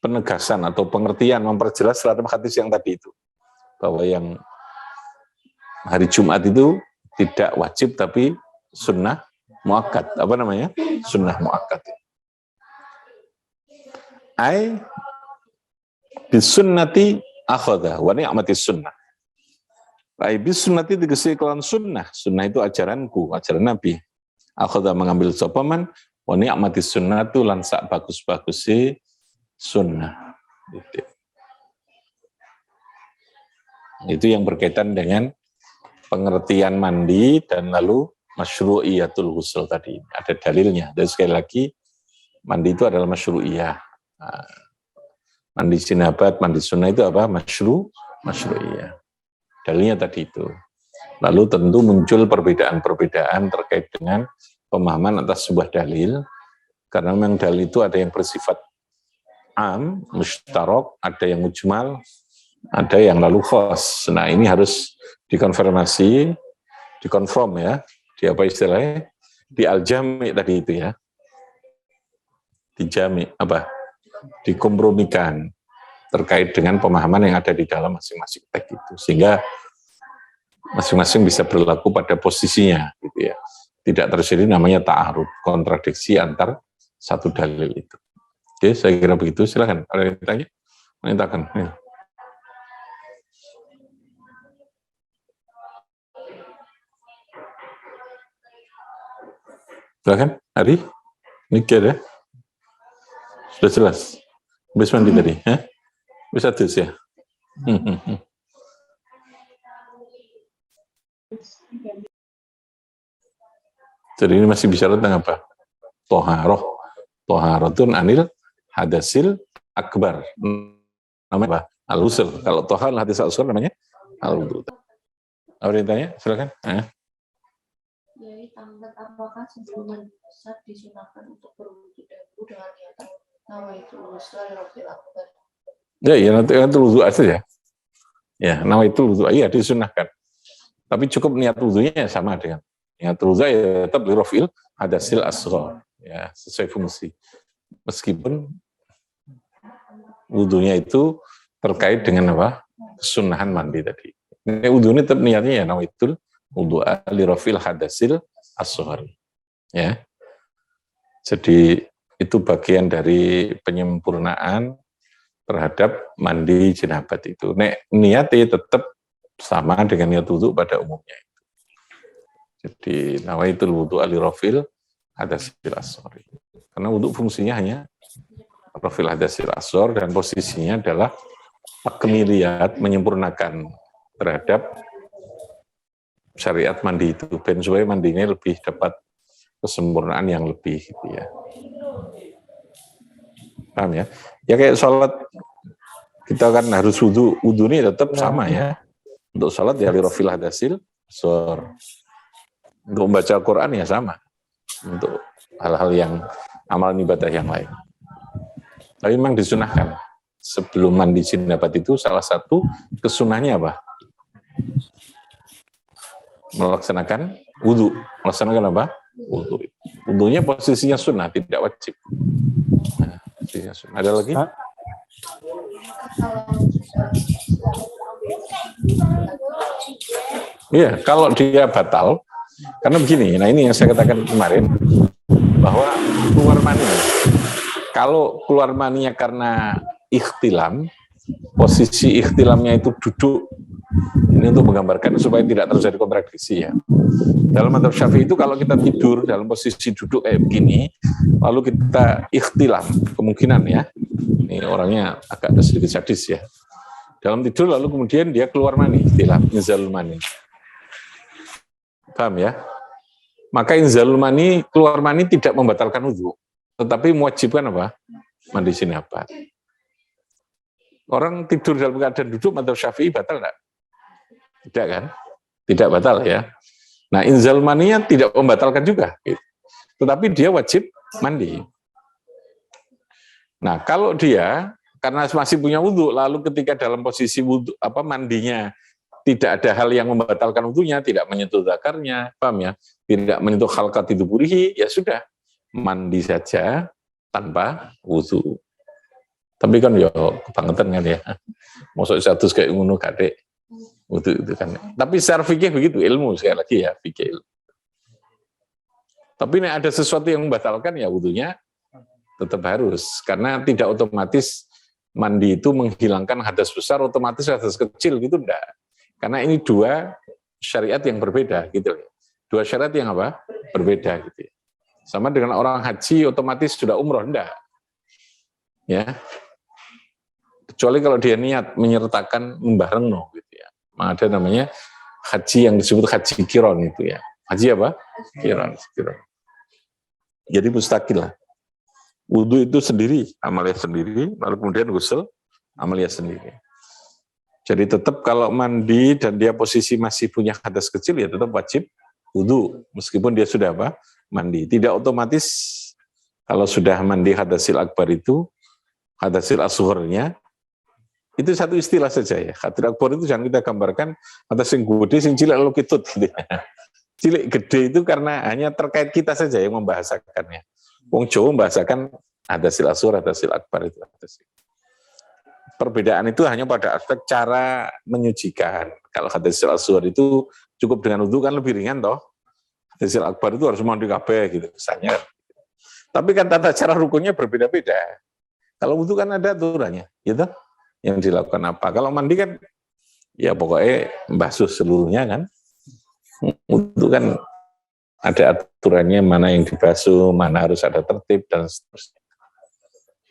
penegasan atau pengertian, memperjelas terhadap hadis yang tadi itu. Bahwa yang hari Jumat itu tidak wajib, tapi sunnah muakkad. Apa namanya? Sunnah muakkad. Ai bisunnati akhadha wa ni'matis sunnah. Ai bisunnati tegese kelawan sunnah. Sunnah itu ajaranku, ajaran Nabi. Akhadha mengambil sopaman wa ni'matis sunnatu lan sak bagus-bagusi sunnah. Itu yang berkaitan dengan pengertian mandi dan lalu masyru'iyatul ghusl tadi. Ada dalilnya. Dan sekali lagi, mandi itu adalah masyru'iyah. Nah, mandi jinabat, mandi sunnah itu apa? Masyru'iyah. Dalilnya tadi itu. Lalu tentu muncul perbedaan-perbedaan terkait dengan pemahaman atas sebuah dalil. Karena memang dalil itu ada yang bersifat am, musytarok, ada yang mujmal, ada yang lalu khas. Nah ini harus dikonfirmasi, dikonfirm ya, di apa istilahnya, di al-jami' tadi itu ya, dijami apa, dikompromikan terkait dengan pemahaman yang ada di dalam masing-masing teks itu, sehingga masing-masing bisa berlaku pada posisinya, gitu ya. Tidak terjadi namanya ta'arud, kontradiksi antar satu dalil itu. Oke, saya kira begitu. Silakan. Ada yang tanya? Menanyakan. Ya. Silakan, Ari. Mikir ya. Sudah jelas. Habis mandi tadi, ya? Bisa terus ya. Jadi ini masih bicara tentang apa? Toharoh. Toharatun anil hadasil akbar. Namanya apa? Al-usul. Kalau tohar hadis al-usul namanya al-wudu. Apa yang tanya? Silakan. Jadi tanggat apakah sebelum mandi besar disunahkan untuk berwudu dahulu dengan niatan nawaitul ghusl lirafil akbar? Ya, nanti itu wudu saja. Ya, nawaitul wudu iya disunahkan. Tapi cukup niat wudunya sama dengan niat wudu ya tetap lirafil hadasil asghar. Ya, sesuai fungsi. Meskipun wudunya itu terkait dengan apa? Kesunahan mandi tadi. Ini wudu ini tetap niatnya ya nawaitul wudu lirafil hadasil asghar. Ya. Jadi itu bagian dari penyempurnaan terhadap mandi jenabat itu. Nek niatnya tetap sama dengan niat wudu pada umumnya itu. Jadi nawaitul wudu lirafil hadasil asghar. Karena wudu fungsinya hanya rafil hadasil asghar dan posisinya adalah takmiliyat, menyempurnakan terhadap syariat mandi itu, ben supaya mandinya lebih dapat kesempurnaan yang lebih gitu ya. Paham ya? Ya kayak sholat kita kan harus wudu ini tetap sama ya. Untuk sholat ya lirafil hadasil asghar. Untuk membaca Al-Quran ya sama. Untuk hal-hal yang amal ibadah yang lain. Tapi memang disunahkan. Sebelum mandi jinabat itu salah satu kesunahnya apa? Melaksanakan wudu. Melaksanakan apa? Wudu. Wudunya posisinya sunnah, tidak wajib. Nah, posisinya sunnah. Ada lagi? Iya, kalau dia batal, karena begini, nah ini yang saya katakan kemarin, bahwa keluar mani. Kalau keluar maninya karena ikhtilam, posisi ikhtilamnya itu duduk, ini untuk menggambarkan supaya tidak terjadi kontradiksi ya. Dalam mazhab Syafi'i itu kalau kita tidur dalam posisi duduk kayak begini, lalu kita ikhtilam, kemungkinan ya, ini orangnya agak sedikit sadis ya. Dalam tidur lalu kemudian dia keluar mani, ikhtilam, inzalul mani. Paham ya? Maka inzalul mani, keluar mani tidak membatalkan wudu, tetapi mewajibkan apa? Mandi jinabat. Orang tidur dalam keadaan duduk mazhab Syafi'i batal enggak? Tidak kan? Tidak batal ya. Nah, inzalul maninya tidak membatalkan juga, gitu. Tetapi dia wajib mandi. Nah, kalau dia karena masih punya wudu, lalu ketika dalam posisi wudu apa mandinya tidak ada hal yang membatalkan wudunya, tidak menyentuh zakarnya, paham ya? Tidak menyentuh khalqati duburihi, ya sudah, mandi saja tanpa wudu. Tapi kan ya kebangetan kan ya. Mosok status kayak ngono kadek. Wudu itu kan. Tapi secara fikih begitu, ilmu sekali lagi ya, fikih. Tapi nek ada sesuatu yang membatalkan ya wudunya tetap harus, karena tidak otomatis mandi itu menghilangkan hadas besar, otomatis hadas kecil gitu enggak. Karena ini dua syariat yang berbeda gitu. Dua syariat yang apa? Berbeda gitu. Sama dengan orang haji otomatis sudah umroh enggak. Ya. Kecuali kalau dia niat menyertakan membarengno gitu ya. Ada namanya haji yang disebut haji kiron itu ya. Haji apa? Kiron. Jadi mustakil lah. Wudu itu sendiri, amalia sendiri, lalu kemudian ghusl, amalia sendiri. Jadi tetap kalau mandi dan dia posisi masih punya hadas kecil, ya tetap wajib wudu, meskipun dia sudah apa? Mandi. Tidak otomatis kalau sudah mandi hadasil akbar itu, hadasil asghornya, itu satu istilah saja ya. Hadasil akbar itu jangan kita gambarkan hadas yang gede, yang cilik lalu kitut. Gitu. Cilik gede itu karena hanya terkait kita saja yang membahasakannya. Wong Jawa membahasakan hadasil asghar, hadasil akbar itu. Perbedaan itu hanya pada aspek cara menyucikan. Kalau hadasil asghar itu cukup dengan wudu kan lebih ringan toh. Hadasil akbar itu harus mandi kabeh gitu misalnya. Tapi kan tata cara rukunnya berbeda-beda. Kalau wudu kan ada aturannya, gitu. Yang dilakukan apa? Kalau mandi kan ya pokoknya basuh seluruhnya kan. Wudu kan ada aturannya, mana yang dibasuh, mana harus ada tertib, dan seterusnya.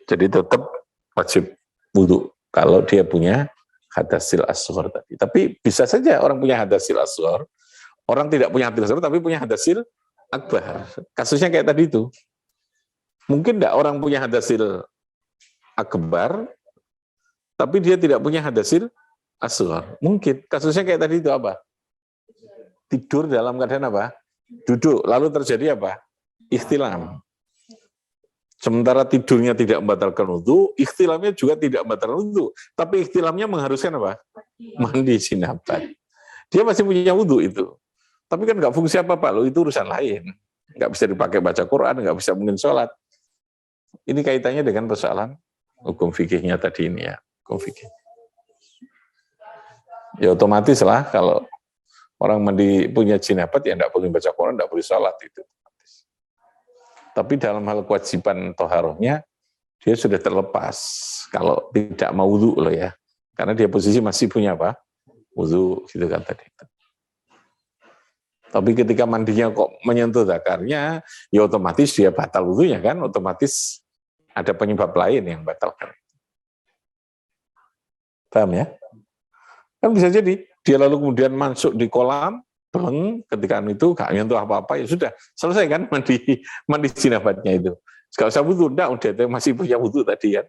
Jadi tetap wajib wudu kalau dia punya hadasil asghar tadi. Tapi bisa saja orang punya hadasil asghar, orang tidak punya hadasil asghar, tapi punya hadasil akbar. Kasusnya kayak tadi itu. Mungkin enggak orang punya hadasil akbar, tapi dia tidak punya hadasil asghar. Mungkin. Kasusnya kayak tadi itu apa? Tidur dalam keadaan apa? Duduk, lalu terjadi apa? Ikhtilam. Sementara tidurnya tidak membatalkan wudu, ikhtilamnya juga tidak membatalkan wudu. Tapi ikhtilamnya mengharuskan apa? Mandi jinabat. Dia masih punya wudu itu. Tapi kan nggak fungsi apa-apa loh, itu urusan lain. Nggak bisa dipakai baca Quran, nggak bisa mungkin sholat. Ini kaitannya dengan persoalan hukum fikihnya tadi ini ya. Hukum fikih. Ya otomatis lah kalau orang mandi punya jinabat ya enggak boleh baca Quran, enggak boleh sholat itu. Tapi dalam hal kewajiban toharohnya dia sudah terlepas kalau tidak mau wudu loh ya. Karena dia posisi masih punya apa? Wudu gitu kan tadi. Tapi ketika mandinya kok menyentuh zakarnya, ya otomatis dia batal wudunya kan, otomatis ada penyebab lain yang batalkan. Paham ya? Kan bisa jadi dia lalu kemudian masuk di kolam, beleng, ketika itu gak nyentuh apa-apa, ya sudah, selesai kan mandi jinabatnya itu. Gak usah wudu, enggak, udah masih punya wudu tadi kan.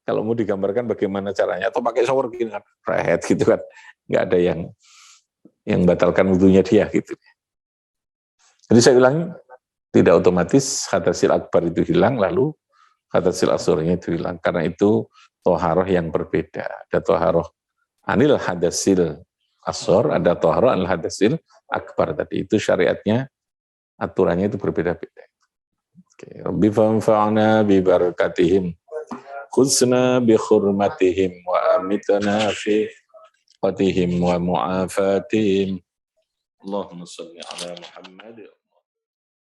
Kalau mau digambarkan bagaimana caranya, atau pakai shower gini kan, rehet gitu kan, nggak ada yang batalkan wudunya dia gitu. Jadi saya ulangi, tidak otomatis hadasil akbar itu hilang, lalu hadasil asghornya itu hilang, karena itu toharoh yang berbeda. Ada toharoh anil hadasil asghar, ada toharoh anil hadasil akbar tadi. Itu syariatnya, aturannya itu berbeda-beda. Rabbi fanfa'na bi barakatihim, khusna bi khurmatihim, wa amitna fi qatihim wa mu'afatihim. Allahumma salli ala Muhammad.